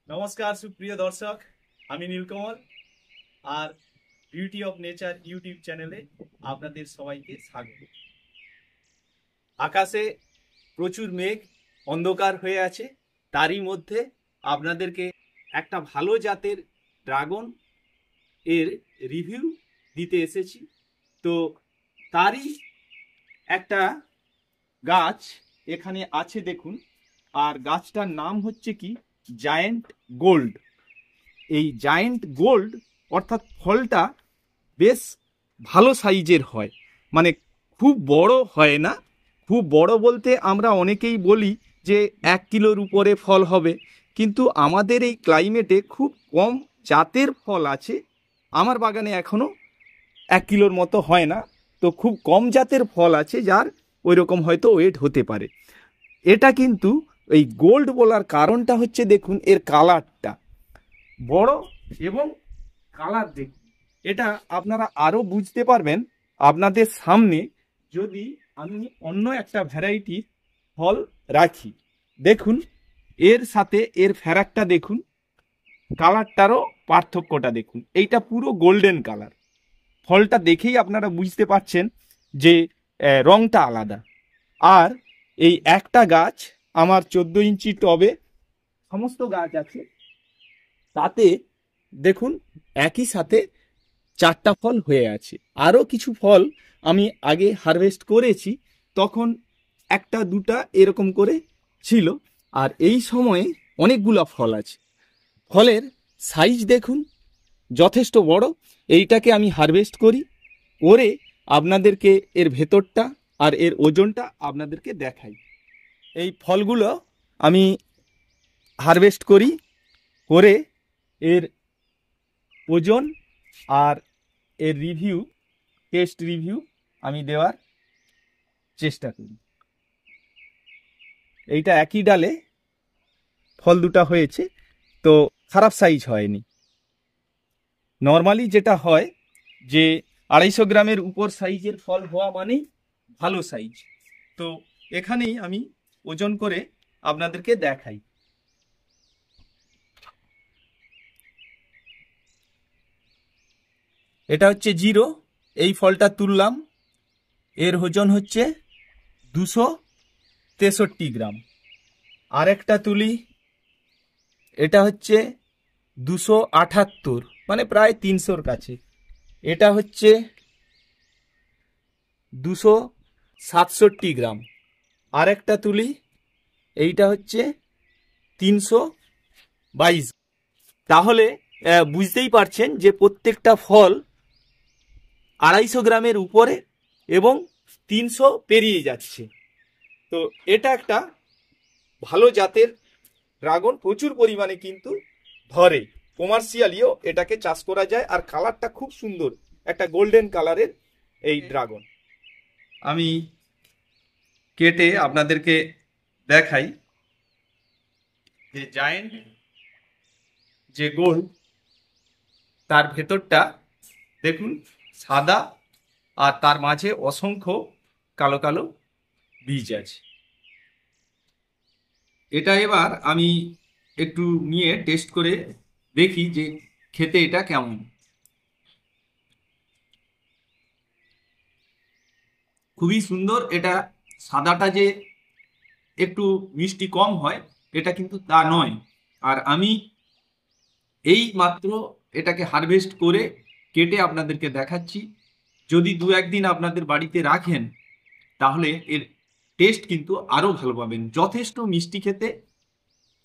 नमस्कार सुप्रिय दर्शक, आमी नीलकमल और বিউটি অফ নেচার ইউটিউব চ্যানেলে আপনাদের সবাইকে স্বাগত। আকাশে প্রচুর মেঘ অন্ধকার হয়ে আছে, তারই মধ্যে আপনাদেরকে একটা ভালো জাতের ড্রাগন এর রিভিউ দিতে এসেছি। তো তারই একটা গাছ এখানে আছে দেখুন, আর গাছটার নাম হচ্ছে কি জায়েন্ট গোল্ড। এই জায়েন্ট গোল্ড অর্থাৎ ফলটা বেশ ভালো সাইজের হয়, মানে খুব বড় হয় না। খুব বড় বলতে আমরা অনেকেই বলি যে 1 কিলোর উপরে ফল হবে, কিন্তু আমাদের এই ক্লাইমেটে খুব কম জাতের ফল আছে। আমার বাগানে এখনও 1 কিলোর মতো হয় না, তো খুব কম জাতের ফল আছে যার ওই রকম হয়তো ওয়েট হতে পারে। এটা কিন্তু এই গোল্ড বলার কারণটা হচ্ছে দেখুন এর কালারটা বড় এবং কালার দেখুন। এটা আপনারা আরও বুঝতে পারবেন আপনাদের সামনে যদি আমি অন্য একটা ভ্যারাইটির ফল রাখি। দেখুন এর সাথে এর ফেরাকটা দেখুন, কালারটারও পার্থক্যটা দেখুন। এইটা পুরো গোল্ডেন কালার, ফলটা দেখেই আপনারা বুঝতে পারছেন যে রংটা আলাদা। আর এই একটা গাছ আমার 14 ইঞ্চি টবে সমস্ত গাছ আছে, তাতে দেখুন একই সাথে 4টা ফল হয়ে আছে। আরও কিছু ফল আমি আগে হারভেস্ট করেছি, তখন 1টা 2টা এরকম করে ছিল, আর এই সময়ে অনেকগুলো ফল আছে। ফলের সাইজ দেখুন যথেষ্ট বড়। এইটাকে আমি হারভেস্ট করি, করে আপনাদেরকে এর ভেতরটা আর এর ওজনটা আপনাদেরকে দেখাই। এই ফলগুলো আমি হারভেস্ট করি, করে এর ওজন আর এর রিভিউ, টেস্ট রিভিউ আমি দেওয়ার চেষ্টা করি। এইটা একই ডালে ফল 2টা হয়েছে, তো খারাপ সাইজ হয়নি। নর্মালি যেটা হয় যে 250 গ্রামের উপর সাইজের ফল হওয়া মানেই ভালো সাইজ। তো এখানেই আমি ওজন করে আপনাদেরকে দেখাই। এটা হচ্ছে 0, এই ফলটা তুললাম, এর ওজন হচ্ছে 263 গ্রাম। আরেকটা তুলি, এটা হচ্ছে 278, মানে প্রায় 300-র কাছে। এটা হচ্ছে 267 গ্রাম। আরেকটা তুলি, এইটা হচ্ছে 322। তাহলে বুঝতেই পারছেন যে প্রত্যেকটা ফল 250 গ্রামের উপরে এবং 300 পেরিয়ে যাচ্ছে। তো এটা একটা ভালো জাতের ড্রাগন, প্রচুর পরিমাণে কিন্তু ধরে, কমার্শিয়ালিও এটাকে চাষ করা যায়। আর কালারটা খুব সুন্দর, একটা গোল্ডেন কালারের এই ড্রাগন। আমি কেটে আপনাদেরকে দেখাই যে জায়েন্ট যে গোল্ড, তার ভেতরটা দেখুন সাদা, আর তার মাঝে অসংখ্য কালো কালো বীজ আছে। এটা এবার আমি একটু নিয়ে টেস্ট করে দেখি যে খেতে এটা কেমন। খুবই সুন্দর। এটা সাদাটা যে একটু মিষ্টি কম হয় এটা কিন্তু তা নয়। আর আমি এই মাত্র এটাকে হারভেস্ট করে কেটে আপনাদেরকে দেখাচ্ছি। যদি 2-1 দিন আপনাদের বাড়িতে রাখেন তাহলে এর টেস্ট কিন্তু আরও ভালো পাবেন। যথেষ্ট মিষ্টি খেতে,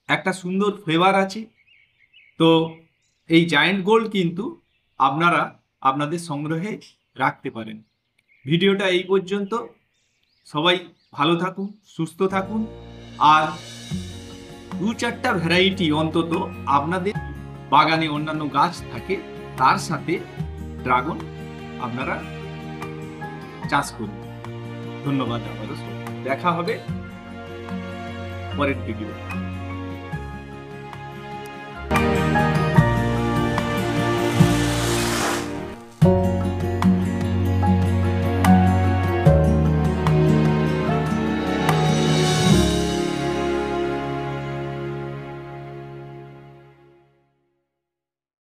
একটা সুন্দর ফ্লেভার আছে। তো এই জায়েন্ট গোল্ড কিন্তু আপনারা আপনাদের সংগ্রহে রাখতে পারেন। ভিডিওটা এই পর্যন্ত। সবাই ভালো থাকুন, সুস্থ থাকুন, আর 2-4টা ভ্যারাইটি অন্তত আপনাদের বাগানে অন্যান্য গাছ থাকে তার সাথে ড্রাগন আপনারা চাষ করুন। ধন্যবাদ আবারও, দেখা হবে পরের ভিডিও।